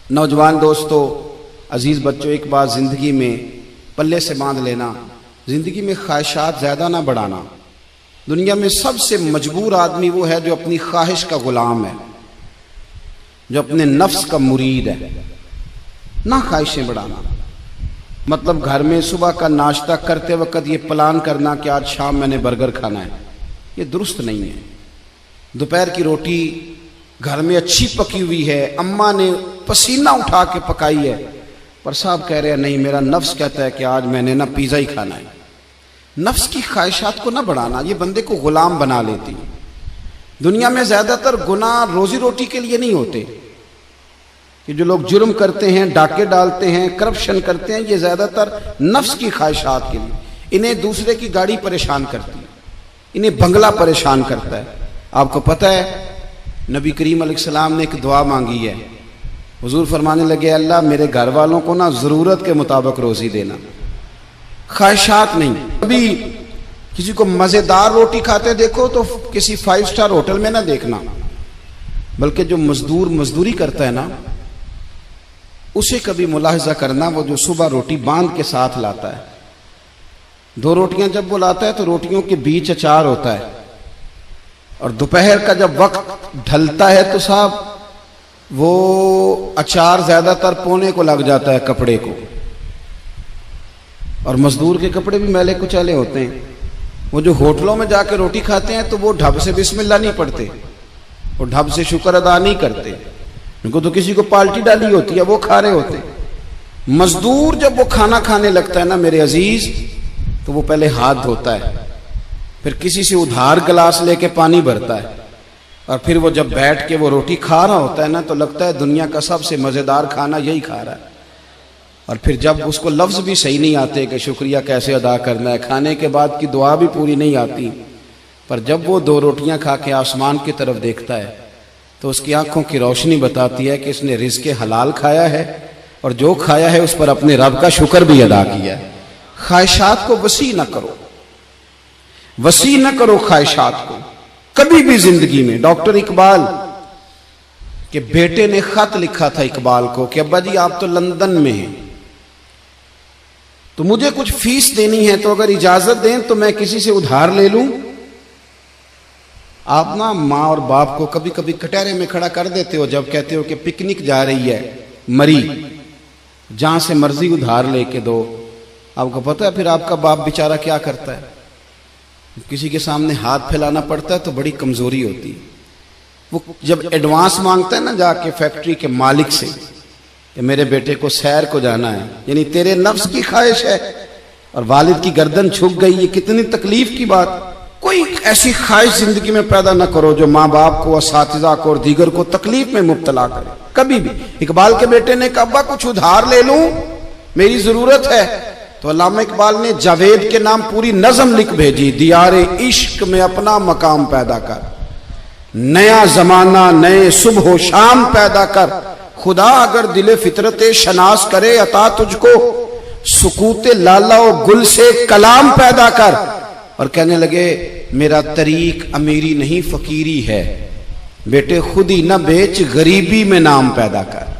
नौजवान दोस्तों, अजीज़ बच्चों, एक बात ज़िंदगी में पल्ले से बांध लेना, ज़िंदगी में ख्वाहिशात ज़्यादा ना बढ़ाना। दुनिया में सबसे मजबूर आदमी वो है जो अपनी ख्वाहिश का ग़ुलाम है, जो अपने नफ्स का मुरीद है। ना ख्वाहिशें बढ़ाना मतलब घर में सुबह का नाश्ता करते वक्त ये प्लान करना कि आज शाम मैंने बर्गर खाना है, ये दुरुस्त नहीं है। दोपहर की रोटी घर में अच्छी पकी हुई है, अम्मा ने पसीना उठा के पकाई है, पर साहब कह रहे हैं नहीं, मेरा नफ्स कहता है कि आज मैंने ना पिज़्ज़ा ही खाना है। नफ्स की ख्वाहिशात को ना बढ़ाना, ये बंदे को गुलाम बना लेती। दुनिया में ज़्यादातर गुनाह रोजी रोटी के लिए नहीं होते, कि जो लोग जुर्म करते हैं, डाके डालते हैं, करप्शन करते हैं, ये ज़्यादातर नफ्स की ख्वाहिशात के लिए। इन्हें दूसरे की गाड़ी परेशान करती है, इन्हें बंगला परेशान करता है। आपको पता है नबी करीम अलैहिस्सलाम ने एक दुआ मांगी है। हुजूर फरमाने लगे, अल्लाह मेरे घर वालों को ना ज़रूरत के मुताबिक रोज़ी देना, ख्वाहिशात नहीं। अभी किसी को मज़ेदार रोटी खाते देखो तो किसी 5 स्टार होटल में ना देखना, बल्कि जो मजदूर मजदूरी करता है ना, उसे कभी मुलाहिजा करना, वो जो सुबह रोटी बांध के साथ लाता है। 2 रोटियां जब वो लाता है तो रोटियों के बीच अचार होता है, और दोपहर का जब वक्त ढलता है तो साहब वो अचार ज्यादातर पोने को लग जाता है कपड़े को, और मजदूर के कपड़े भी मैले कुचैले होते हैं। वो जो होटलों में जाके रोटी खाते हैं तो वो ढब से बिस्मिल्लाह नहीं पढ़ते, वो ढब से शुक्र अदा नहीं करते, उनको तो किसी को पाल्टी डाली होती है, वो खा रहे होते। मजदूर जब वो खाना खाने लगता है ना मेरे अजीज, तो वो पहले हाथ धोता है, फिर किसी से उधार गिलास लेके पानी भरता है, और फिर वो जब बैठ के वो रोटी खा रहा होता है ना, तो लगता है दुनिया का सबसे मजेदार खाना यही खा रहा है। और फिर जब उसको लफ्ज भी सही नहीं आते कि शुक्रिया कैसे अदा करना है, खाने के बाद की दुआ भी पूरी नहीं आती, पर जब वो 2 रोटियां खा के आसमान की तरफ देखता है तो उसकी आंखों की रोशनी बताती है कि इसने रिज़्क़े हलाल खाया है, और जो खाया है उस पर अपने रब का शुक्र भी अदा किया है। ख्वाहिशात को वसी न करो, वसी न करो ख्वाहिशात को कभी भी जिंदगी में। डॉक्टर इकबाल के बेटे ने खत लिखा था इकबाल को कि अब्बा जी आप तो लंदन में हैं, तो मुझे कुछ फीस देनी है, तो अगर इजाजत दें तो मैं किसी से उधार ले लूं। आप ना माँ और बाप को कभी कभी कटहरे में खड़ा कर देते हो जब कहते हो कि पिकनिक जा रही है मरी, जहां से मर्जी उधार लेके दो। आपको पता है फिर आपका बाप बेचारा क्या करता है, किसी के सामने हाथ फैलाना पड़ता है तो बड़ी कमजोरी होती है। वो जब एडवांस मांगता है ना जाके फैक्ट्री के मालिक से कि मेरे बेटे को सैर को जाना है, यानी तेरे नफ्स की ख्वाहिश है, और वालिद की गर्दन झुक गई, ये कितनी तकलीफ की बात। कोई ऐसी ख्वाहिश जिंदगी में पैदा न करो जो माँ बाप को, असातिज़ा को और दीगर को तकलीफ में मुब्तला करे कभी भी। इकबाल के बेटे ने कहा अब्बा कुछ उधार ले लूं, मेरी जरूरत है। तो अल्लामा इकबाल ने जावेद के नाम पूरी नज़म लिख भेजी, दियारे इश्क में अपना मकाम पैदा कर, नया जमाना नए सुबह शाम पैदा कर, खुदा अगर दिले फितरत शनास करे अता तुझको, सुकूते लाला और गुल से कलाम पैदा कर। और कहने लगे मेरा तरीक अमीरी नहीं फकीरी है, बेटे खुद ही न बेच गरीबी में नाम पैदा कर।